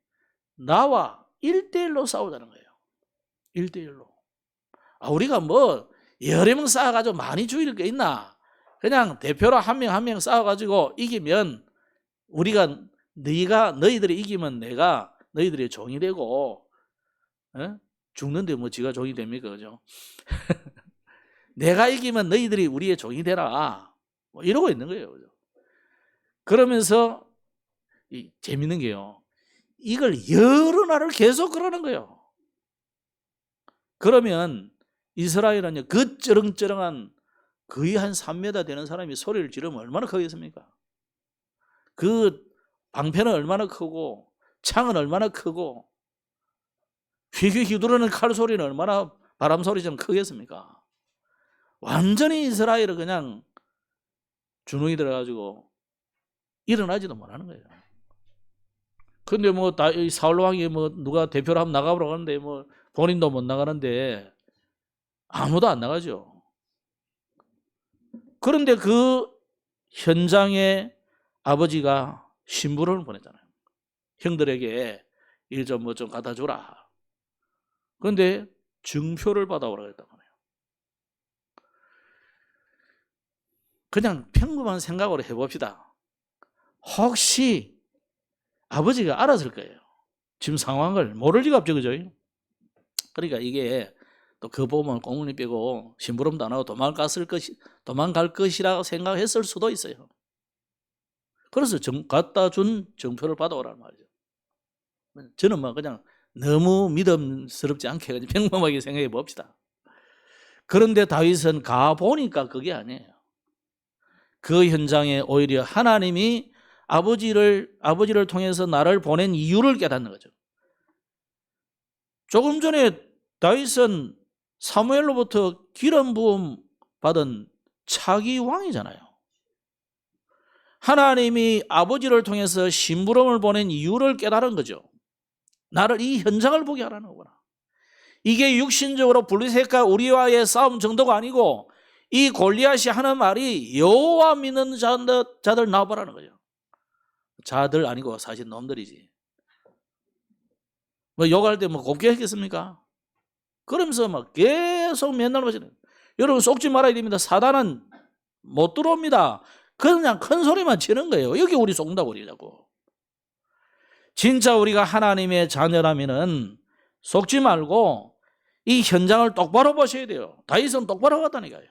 나와 1대1로 싸우자는 거예요. 1대1로. 우리가 여러 명 싸워가지고 많이 죽일 게 있나? 그냥 대표로 한 명 싸워가지고 이기면 너희들이 이기면 내가 너희들의 종이 되고, 죽는데 지가 종이 됩니까? 그죠? 내가 이기면 너희들이 우리의 종이 되라. 이러고 있는 거예요. 그죠? 그러면서 재밌는 게요. 이걸 여러 날을 계속 그러는 거예요. 그러면 이스라엘은요, 그 쩌렁쩌렁한 거의 한 3m 되는 사람이 소리를 지르면 얼마나 크겠습니까? 그 방패는 얼마나 크고 창은 얼마나 크고 휘휘 휘두르는 칼 소리는 얼마나 바람 소리처럼 크겠습니까? 완전히 이스라엘은 그냥 주눅이 들어가지고 일어나지도 못하는 거예요. 근데 뭐 이 사울 왕이 뭐 누가 대표로 한번 나가보라고 하는데 뭐 본인도 못 나가는데 아무도 안 나가죠. 그런데 그 현장에 아버지가 심부름을 보냈잖아요. 형들에게 일 좀 뭐 좀 갖다 주라. 그런데 증표를 받아오라 그랬단 말이에요. 그냥 평범한 생각으로 해봅시다. 혹시 아버지가 알았을 거예요. 지금 상황을 모를 리가 없죠, 그죠? 그러니까 이게 또 그 보면 꽁무니 빼고 심부름도 안 하고 도망갈 것이라고 생각했을 수도 있어요. 그래서 갖다 준 증표를 받아오라는 말이죠. 저는 막 그냥 너무 믿음스럽지 않게 그냥 평범하게 생각해 봅시다. 그런데 다윗은 가보니까 그게 아니에요. 그 현장에 오히려 하나님이 아버지를 통해서 나를 보낸 이유를 깨닫는 거죠. 조금 전에 다윗은 사무엘로부터 기름 부음 받은 차기 왕이잖아요. 하나님이 아버지를 통해서 심부름을 보낸 이유를 깨달은 거죠. 나를 이 현장을 보게 하라는 거구나. 이게 육신적으로 블레셋과 우리와의 싸움 정도가 아니고 이 골리앗이 하는 말이 여호와 믿는 자들 나와보라는 거죠. 자들 아니고 사실 놈들이지. 뭐 욕할 때 뭐 곱게 했겠습니까? 그러면서 막 계속 맨날 마시는. 여러분 속지 말아야 됩니다. 사단은 못 들어옵니다. 그냥 큰 소리만 치는 거예요. 여기 우리 속는다고 그러자고. 진짜 우리가 하나님의 자녀라면은 속지 말고 이 현장을 똑바로 보셔야 돼요. 다윗은 똑바로 봤다니까요.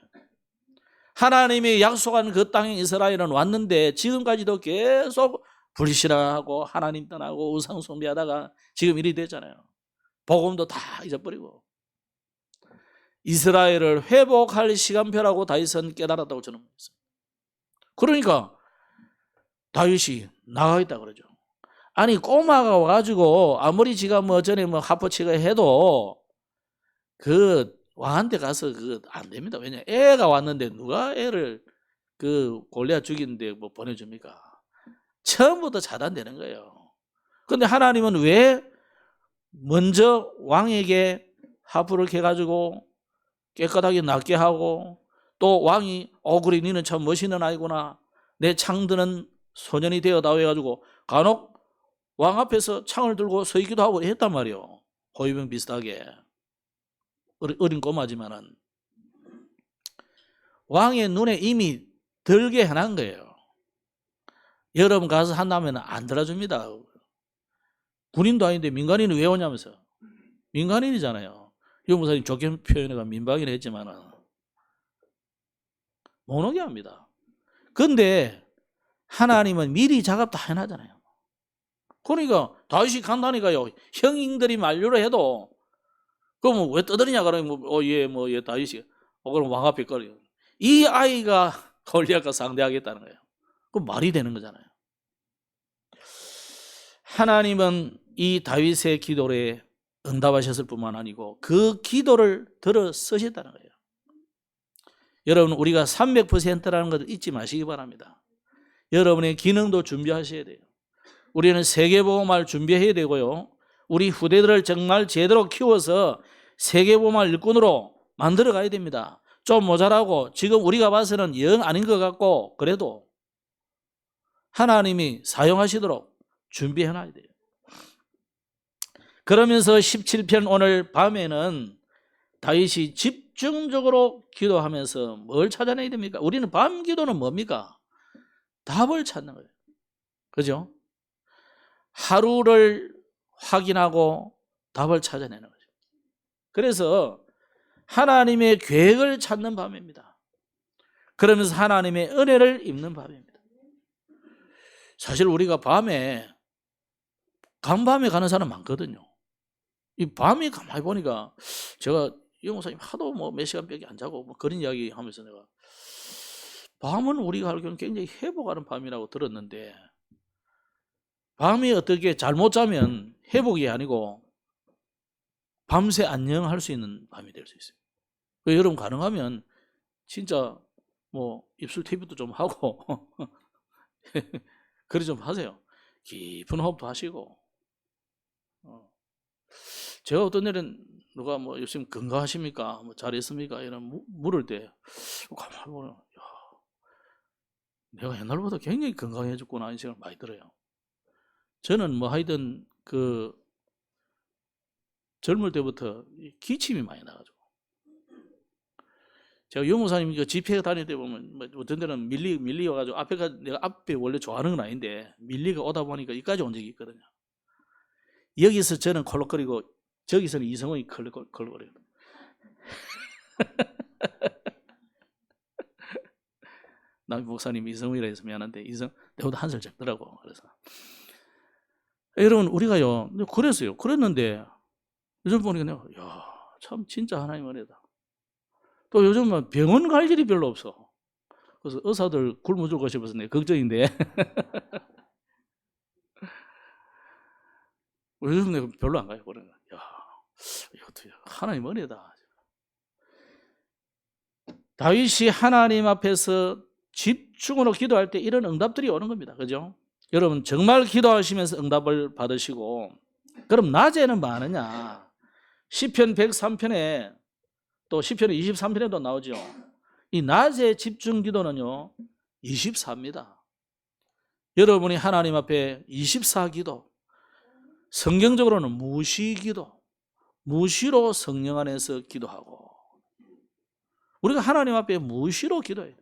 하나님이 약속한 그 땅에 이스라엘은 왔는데 지금까지도 계속 불신하고 하나님 떠나고 우상 숭배하다가 지금 일이 됐잖아요. 복음도 다 잊어버리고. 이스라엘을 회복할 시간표라고 다윗은 깨달았다고 저는 믿습니다. 그러니까 다윗이 나가겠다 그러죠. 아니 꼬마가 와가지고 아무리 지가 뭐 전에 뭐 하포치가 해도 그 왕한테 가서 그 안 됩니다. 왜냐 애가 왔는데 누가 애를 그 골리앗 죽이는데 뭐 보내줍니까? 처음부터 차단되는 거예요. 그런데 하나님은 왜 먼저 왕에게 하프를 캐가지고 깨끗하게 낫게 하고 또 왕이 그래 니는 참 멋있는 아이구나. 내 창드는 소년이 되어다오 해가지고 간혹 왕 앞에서 창을 들고 서 있기도 하고 했단 말이에요. 호위병 비슷하게. 어린 꼬마지만은 왕의 눈에 이미 들게 해놓은 거예요. 여러분 가서 한다면 안 들어줍니다. 군인도 아닌데 민간인은 왜 오냐면서. 민간인이잖아요. 유무사님 좋게 표현해가 민방위를 했지만은 못 오게 합니다. 그런데 하나님은 미리 작업 다 해놨잖아요. 그러니까 다윗이 간다니까요. 형님들이 만류를 해도 그럼 왜 떠드느냐 그러면 얘 다윗이 그럼 왕 앞에 꺼려. 이 아이가 골리앗과 상대하겠다는 거예요. 그럼 말이 되는 거잖아요. 하나님은 이 다윗의 기도에 응답하셨을 뿐만 아니고 그 기도를 들어 쓰셨다는 거예요. 여러분 우리가 300%라는 것을 잊지 마시기 바랍니다. 여러분의 기능도 준비하셔야 돼요. 우리는 세계보험을 준비해야 되고요. 우리 후대들을 정말 제대로 키워서 세계보험을 일꾼으로 만들어 가야 됩니다. 좀 모자라고 지금 우리가 봐서는 영 아닌 것 같고 그래도 하나님이 사용하시도록 준비해 놔야 돼요. 그러면서 17편 오늘 밤에는 다윗이 집중적으로 기도하면서 뭘 찾아내야 됩니까? 우리는 밤 기도는 뭡니까? 답을 찾는 거예요. 그죠? 하루를 확인하고 답을 찾아내는 거죠. 그래서 하나님의 계획을 찾는 밤입니다. 그러면서 하나님의 은혜를 입는 밤입니다. 사실 우리가 간밤에 가는 사람 많거든요. 이 밤에 가만히 보니까 제가 이 목사님 하도 뭐 몇 시간밖에 안 자고 뭐 그런 이야기 하면서 내가 밤은 우리가 알기로는 굉장히 회복하는 밤이라고 들었는데 밤이 어떻게 잘못 자면 회복이 아니고 밤새 안녕할 수 있는 밤이 될 수 있어요. 여러분 가능하면 진짜 뭐 입술 TV도 좀 하고 그래 좀 하세요. 깊은 호흡도 하시고 제가 어떤 날은 누가 뭐 요즘 건강하십니까? 뭐 잘 있습니까? 이런 물을 때 가만히 보면 야, 내가 옛날보다 굉장히 건강해졌구나 하는 생각 많이 들어요. 저는 뭐 하여튼 그 젊을 때부터 기침이 많이 나가지고 제가 유목사님 그 집회 다닐 때 보면 뭐 어떤 데는 밀리 와가지고 내가 앞에 원래 좋아하는 건 아닌데 밀리가 오다 보니까 여기까지 온 적이 있거든요. 여기서 저는 콜록거리고 저기서는 이성훈이 콜록거려요. 남 목사님 이성훈이라 해서 미안한데 내보다 한 살 적더라고. 그래서 여러분 우리가요 그랬어요. 그랬는데 요즘 보니까 참 진짜 하나님 은혜다. 또 요즘은 병원 갈 일이 별로 없어. 그래서 의사들 굶어 죽을까 싶어서 내 걱정인데 요즘 내가 별로 안 가요. 그러니까 이것도 하나님 은혜다. 다윗이 하나님 앞에서 집중으로 기도할 때 이런 응답들이 오는 겁니다. 그죠? 여러분 정말 기도하시면서 응답을 받으시고 그럼 낮에는 뭐 하느냐? 시편 103편에 또 시편 23편에도 나오죠. 이 낮의 집중 기도는요 24입니다. 여러분이 하나님 앞에 24기도, 성경적으로는 무시기도, 무시로 성령 안에서 기도하고 우리가 하나님 앞에 무시로 기도해요.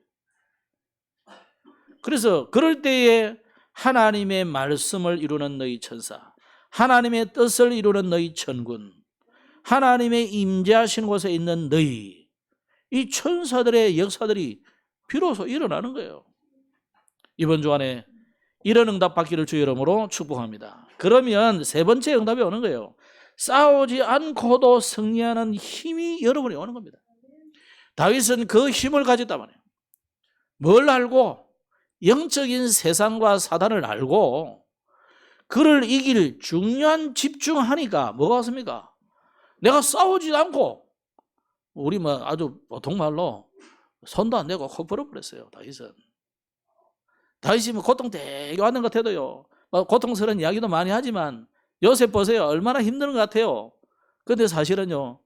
그래서 그럴 때에 하나님의 말씀을 이루는 너희 천사, 하나님의 뜻을 이루는 너희 천군, 하나님의 임재하신 곳에 있는 너희, 이 천사들의 역사들이 비로소 일어나는 거예요. 이번 주간에 이런 응답 받기를 주의 이름으로 축복합니다. 그러면 세 번째 응답이 오는 거예요. 싸우지 않고도 승리하는 힘이 여러분이 오는 겁니다. 다윗은 그 힘을 가졌단 말이에요. 뭘 알고? 영적인 세상과 사단을 알고 그를 이길 중요한 집중하니까 뭐가 왔습니까? 내가 싸우지 않고 우리 뭐 아주 보통 말로 손도 안 내고 코 벌어버렸어요. 다윗이 뭐 고통 되게 왔는 것 같아도요. 고통스러운 이야기도 많이 하지만 요셉 보세요. 얼마나 힘든 것 같아요. 근데 사실은요.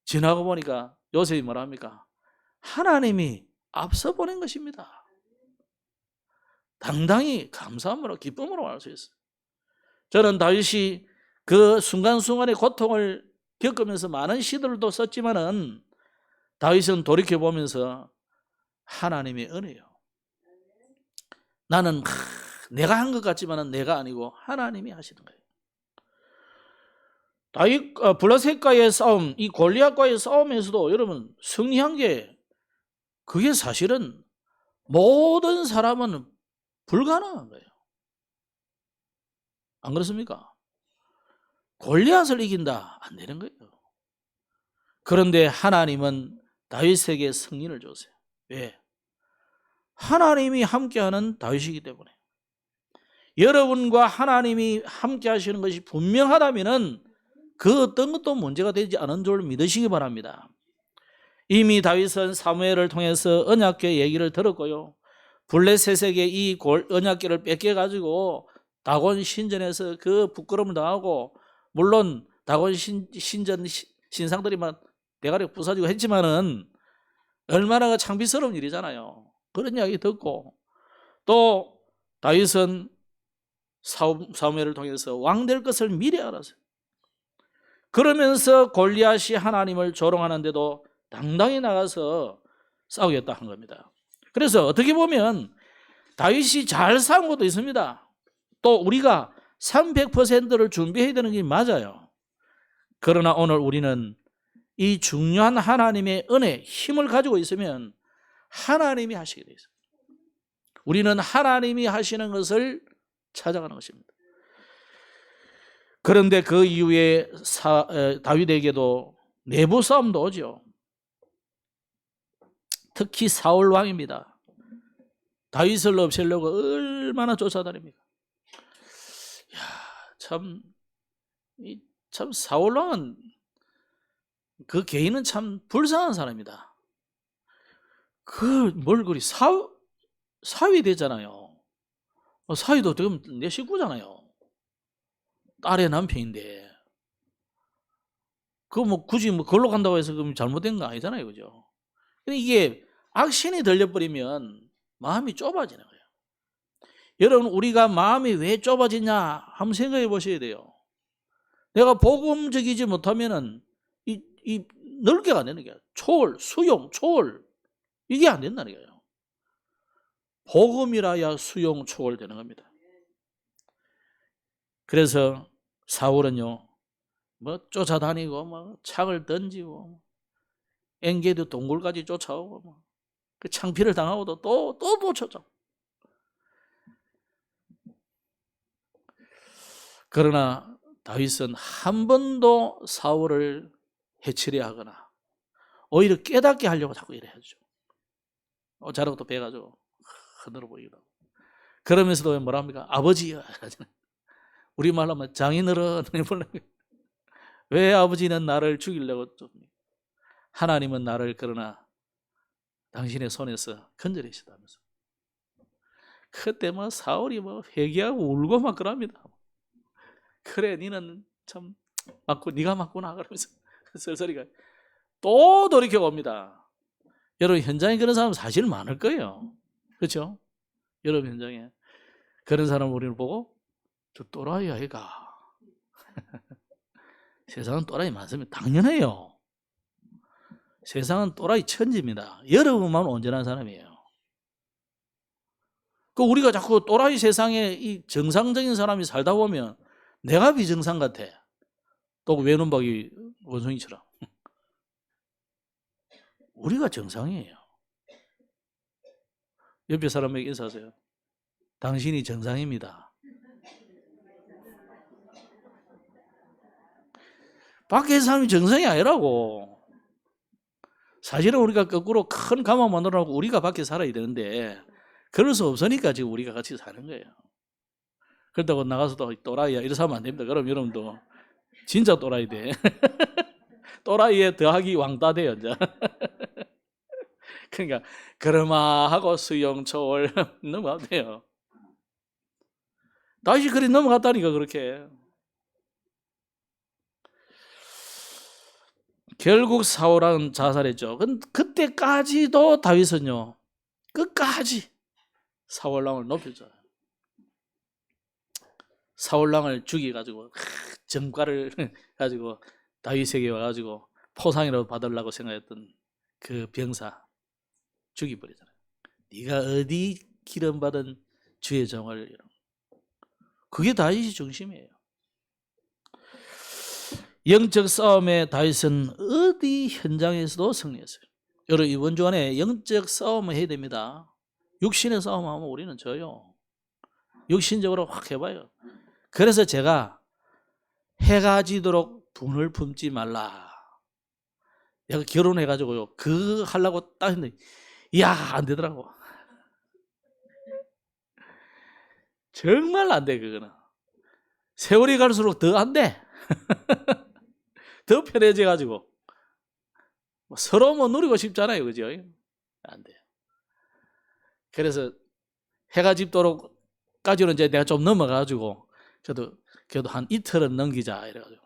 지나고 보니까 요셉이 뭐라 합니까? 하나님이 앞서 보낸 것입니다. 당당히 감사함으로 기쁨으로 알 수 있어요. 저는 다윗이 그 순간순간의 고통을 겪으면서 많은 시들도 썼지만은 다윗은 돌이켜보면서 하나님의 은혜요. 나는 내가 한 것 같지만은 내가 아니고 하나님이 하시는 거예요. 다윗 블레셋과의 싸움, 이 골리앗과의 싸움에서도 여러분 승리한 게 그게 사실은 모든 사람은 불가능한 거예요. 안 그렇습니까? 골리앗을 이긴다 안 되는 거예요. 그런데 하나님은 다윗에게 승리를 줬어요. 왜? 하나님이 함께하는 다윗이기 때문에. 여러분과 하나님이 함께 하시는 것이 분명하다면 그 어떤 것도 문제가 되지 않은 줄 믿으시기 바랍니다. 이미 다윗은 사무엘을 통해서 언약궤 얘기를 들었고요. 블레셋에게 이 언약궤를 뺏겨가지고 다곤 신전에서 그 부끄러움을 당하고 물론 다곤 신전 신상들이 막 대가리 부서지고 했지만은 얼마나 창피스러운 일이잖아요. 그런 이야기 듣고 또 다윗은 사무엘을 통해서 왕 될 것을 미리 알았어요. 그러면서 골리앗이 하나님을 조롱하는데도 당당히 나가서 싸우겠다 한 겁니다. 그래서 어떻게 보면 다윗이 잘 싸운 것도 있습니다. 또 우리가 300%를 준비해야 되는 게 맞아요. 그러나 오늘 우리는 이 중요한 하나님의 은혜, 힘을 가지고 있으면 하나님이 하시게 돼 있어요. 우리는 하나님이 하시는 것을 찾아가는 것입니다. 그런데 그 이후에 다윗에게도 내부 싸움도 오죠. 특히 사울 왕입니다. 다윗을 없애려고 얼마나 쫓아다닙니까? 참 사울 왕은 그 개인은 참 불쌍한 사람이다. 뭘 그리 사위 되잖아요. 사위도 지금 내 식구잖아요. 딸의 남편인데 뭐 굳이 뭐 걸로 간다고 해서 그럼 잘못된 거 아니잖아요, 그죠? 근데 이게 악신이 들려버리면 마음이 좁아지는 거예요. 여러분, 우리가 마음이 왜 좁아지냐 한번 생각해 보셔야 돼요. 내가 복음적이지 못하면은 이 넓게가 안 되는 거야. 초월, 수용, 초월 이게 안 된다는 거예요. 복음이라야 수용, 초월 되는 겁니다. 그래서 사울은요, 뭐 쫓아다니고 뭐 창을 던지고 엔게디 동굴까지 쫓아오고 뭐 그 창피를 당하고도 또 쫓아. 그러나 다윗은 한 번도 사울을 해치려 하거나 오히려 깨닫게 하려고 자꾸 이래 하죠. 자라고 또 배가지고 흔들어 보이기도 하고. 그러면서도 뭐라 합니까? 아버지여. 우리말로 하면 장인어른. 왜 아버지는 나를 죽이려고 쫓습니까? 하나님은 나를 그러나 당신의 손에서 건져내시다면서. 그때 뭐 사울이 뭐 회개하고 울고 막 그럽니다. 그래, 니는 참 맞고 네가 맞구나 그러면서 쓸쓸히가 또 돌이켜 봅니다. 여러분, 현장에 그런 사람 사실 많을 거예요. 그렇죠? 여러분 현장에 그런 사람 우리를 보고 저 또라이 아이가. 세상은 또라이 많습니다. 당연해요. 세상은 또라이 천지입니다. 여러분만 온전한 사람이에요. 그 우리가 자꾸 또라이 세상에 이 정상적인 사람이 살다 보면 내가 비정상 같아. 또 외눈박이 원숭이처럼. 우리가 정상이에요. 옆에 사람에게 인사하세요. 당신이 정상입니다. 밖에 사람이 정상이 아니라고. 사실은 우리가 거꾸로 큰 가만 만들어놓고 우리가 밖에 살아야 되는데 그럴 수 없으니까 지금 우리가 같이 사는 거예요. 그렇다고 나가서도 또라이야 이래서 하면 안 됩니다. 그럼 여러분도 진짜 또라이 돼. 또라이에 더하기 왕따 돼요. 그러니까 그러마하고 수용 초월 넘어가면 돼요. 다시 그리 넘어갔다니까 그렇게. 결국 사울은 자살했죠. 그때까지도 다윗은요 끝까지 사울왕을 높여줘요. 사울왕을 죽여가지고 정과를 가지고 다윗에게 와가지고 포상이라도 받으려고 생각했던 그 병사 죽여버리잖아요. 네가 어디 기름받은 주의 종을. 그게 다윗의 중심이에요. 영적 싸움에 다윗은 어디 현장에서도 승리했어요. 여러분, 이번 주간에 영적 싸움을 해야 됩니다. 육신의 싸움하면 우리는 져요. 육신적으로 확 해봐요. 그래서 제가 해가 지도록 분을 품지 말라. 내가 결혼해가지고요 그 하려고 딱 했는데 이야 안 되더라고. 정말 안 돼. 그거는 세월이 갈수록 더 안 돼. 더 편해져가지고 서로 뭐 누리고 싶잖아요, 그죠? 안 돼요. 그래서 해가 집도록까지는 이제 내가 좀 넘어가가지고 그래도 한 이틀은 넘기자 이래가지고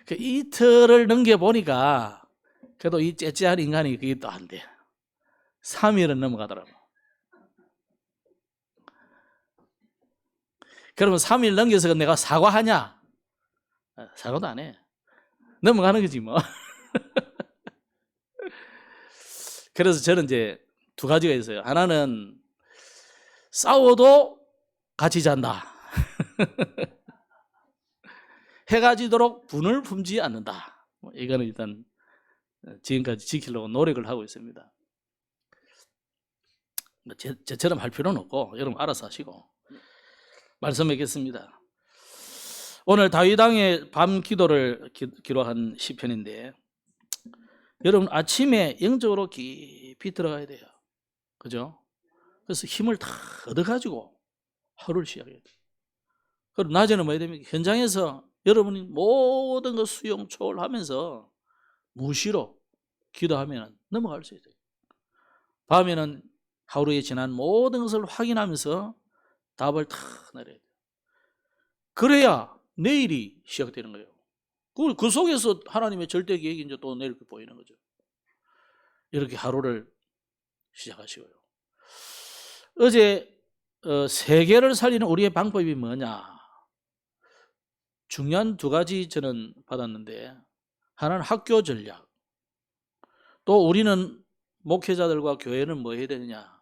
그 이틀을 넘겨보니까 그래도 이 째째한 인간이 그게 또 안 돼. 3일은 넘어가더라고. 그러면 3일 넘겨서 내가 사과하냐? 사과도 안 해. 넘어가는 거지 뭐. 그래서 저는 이제 두 가지가 있어요. 하나는 싸워도 같이 잔다. 해가 지도록 분을 품지 않는다. 이거는 일단 지금까지 지키려고 노력을 하고 있습니다. 저처럼 할 필요는 없고 여러분 알아서 하시고 말씀하겠습니다. 오늘 다윗 왕의 밤 기도를 기록한 시편인데 여러분 아침에 영적으로 깊이 들어가야 돼요. 그죠? 그래서 힘을 다 얻어가지고 하루를 시작해야 돼요. 그리고 낮에는 뭐 해야 됩니까? 현장에서 여러분이 모든 거 수용 초월하면서 무시로 기도하면 넘어갈 수 있어요. 밤에는 하루에 지난 모든 것을 확인하면서 답을 탁 내려야 돼요. 그래야 내일이 시작되는 거예요. 그 속에서 하나님의 절대 계획이 이제 또 내일 보이는 거죠. 이렇게 하루를 시작하시고요. 어제 세계를 살리는 우리의 방법이 뭐냐? 중요한 두 가지 저는 받았는데, 하나는 학교 전략, 또 우리는 목회자들과 교회는 뭐 해야 되느냐?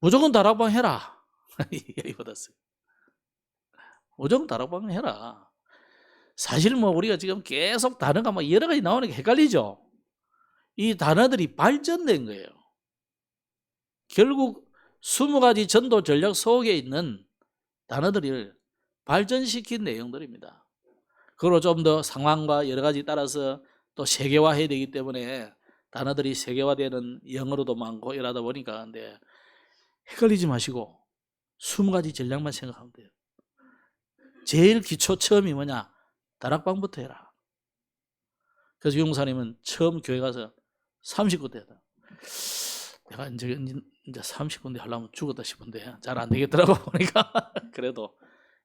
무조건 다락방 해라. 얘기 받았어요. 무조건 다락방 해라. 사실 뭐 우리가 지금 계속 단어가 뭐 여러 가지 나오는 게 헷갈리죠. 이 단어들이 발전된 거예요. 결국 20가지 전도 전략 속에 있는 단어들을 발전시킨 내용들입니다. 그리고 좀 더 상황과 여러 가지 따라서 또 세계화해야 되기 때문에 단어들이 세계화되는 영어로도 많고 이러다 보니까, 근데 헷갈리지 마시고 20가지 전략만 생각하면 돼요. 제일 기초 처음이 뭐냐? 다락방부터 해라. 그래서 용사님은 처음 교회 가서 30군데 했다. 내가 이제 30군데 하려면 죽었다 싶은데 잘 안 되겠더라고 보니까. 그래도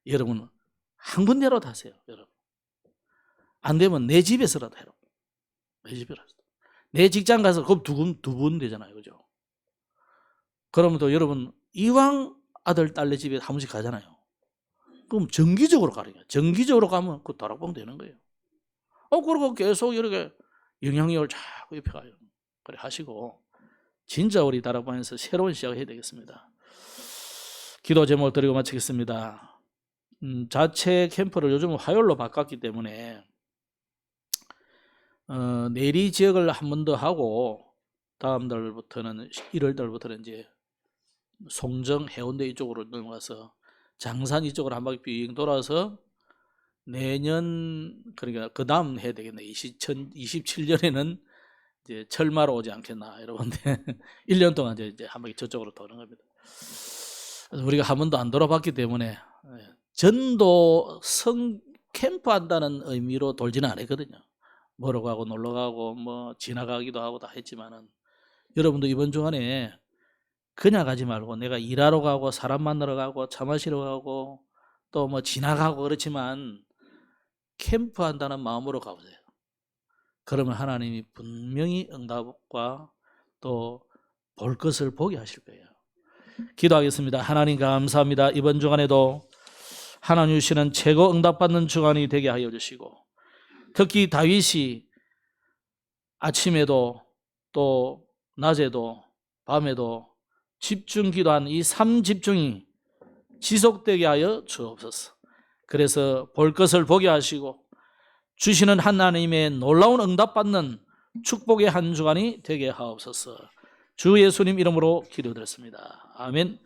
여러분 한 군데라도 하세요. 여러분 안 되면 내 집에서라도 해라. 내 집에라도. 내 직장 가서 그럼 두 분 되잖아요, 그죠? 그러면 또 여러분 이왕 아들 딸네 집에 한 번씩 가잖아요. 그럼 정기적으로 가는 거예요. 정기적으로 가면 그 다락방 되는 거예요. 그리고 계속 이렇게 영향력을 자꾸 입혀가요. 그래 하시고 진짜 우리 다락방에서 새로운 시작을 해야 되겠습니다. 기도 제목을 드리고 마치겠습니다. 자체 캠프를 요즘 화요일로 바꿨기 때문에 내리 지역을 한 번 더 하고 다음 달부터는 1월 달부터는 이제 송정 해운대 이쪽으로 넘어가서 장산 이쪽으로 한 바퀴 빙 돌아서 내년, 그러니까 그 다음 해야 되겠네. 2027년에는 이제 철마로 오지 않겠나 여러분들. 1년 동안 이제 한 바퀴 저쪽으로 도는 겁니다. 그래서 우리가 한 번도 안 돌아봤기 때문에 전도 캠프 한다는 의미로 돌지는 않았거든요. 먹으러 가고 놀러 가고 뭐 지나가기도 하고 다 했지만은, 여러분도 이번 주간에 그냥 가지 말고 내가 일하러 가고 사람 만나러 가고 차 마시러 가고 또 뭐 지나가고 그렇지만 캠프 한다는 마음으로 가보세요. 그러면 하나님이 분명히 응답과 또 볼 것을 보게 하실 거예요. 기도하겠습니다. 하나님 감사합니다. 이번 주간에도 하나님 주시는 최고 응답받는 주간이 되게 하여 주시고, 특히 다윗이 아침에도 또 낮에도 밤에도 집중 기도한 이 3집중이 지속되게 하여 주옵소서. 그래서 볼 것을 보게 하시고 주시는 하나님의 놀라운 응답받는 축복의 한 주간이 되게 하옵소서. 주 예수님 이름으로 기도드렸습니다. 아멘.